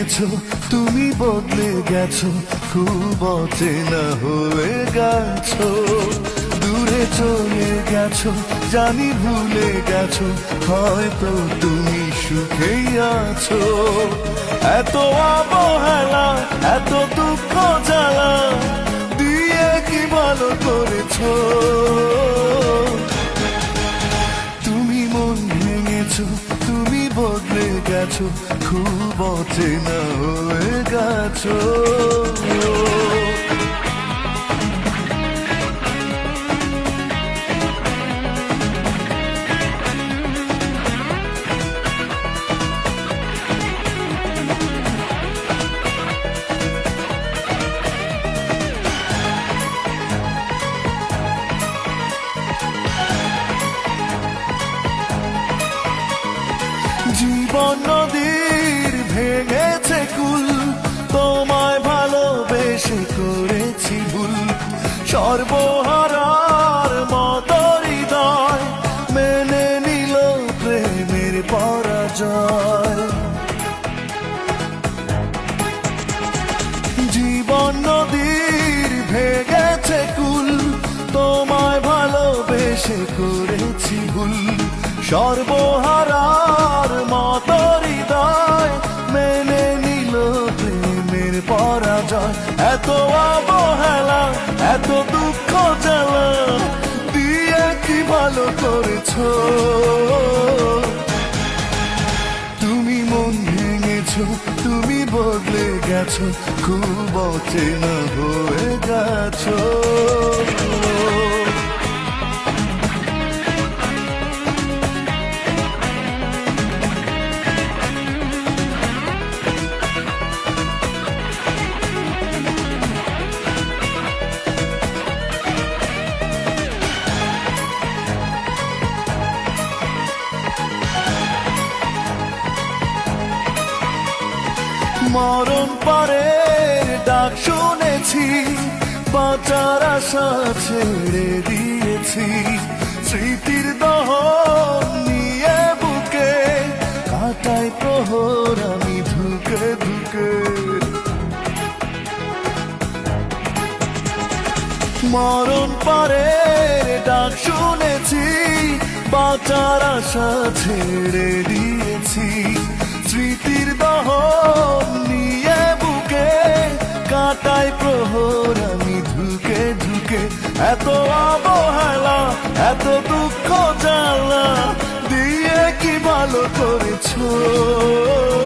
ভেঙেছো, তুমি বদলে গেছো, খুব অচেনা হয়ে গেছো। দূরে চলে গেছো, জানি ভুলে গেছো, হয়তো তুমি সুখেই আছো। এত অবহেলা, এত দুঃখ জ্বালা দিয়ে কি ভালো করেছো। তুমি মন ভেঙেছো, তুমি বদলে গেছো, খুব অচেনা হয়ে গেছো। জীবন নদীর ভেঙেছে কুল, তোমায় ভালোবেসে করেছি ভুল। সর্বহারার মতো হৃদয় মেনে নিল প্রেমের পরাজয়। জীবন নদীর ভেঙেছে কুল, তোমায় ভালোবেসে করেছি ভুল। সর্বহারার মতো হৃদয় মেনে নিল প্রেমের পরাজয়। এত অবহেলা, এত দুঃখ জ্বালা দিয়ে কি ভালো করেছো। তুমি মন ভেঙেছো, তুমি বদলে গেছো, খুব অচেনা হয়ে গেছো। মরণ পরে ডাক শুনেছি, বাঁচার আশা ছেড়ে দিয়েছি। স্মৃতির দহন নিয়ে বুকে কাটাই প্রহর আমি ধুকে ধুকে। মরণ পরে ডাক শুনেছি, বাঁচার আশা ছেড়ে দিয়েছি। স্মৃতির দহন নিয়ে বুকে কাটাই প্রহর আমি ধুকে ধুকে। এত অবহেলা, এত দুঃখ জ্বালা দিয়ে কি ভালো করেছো।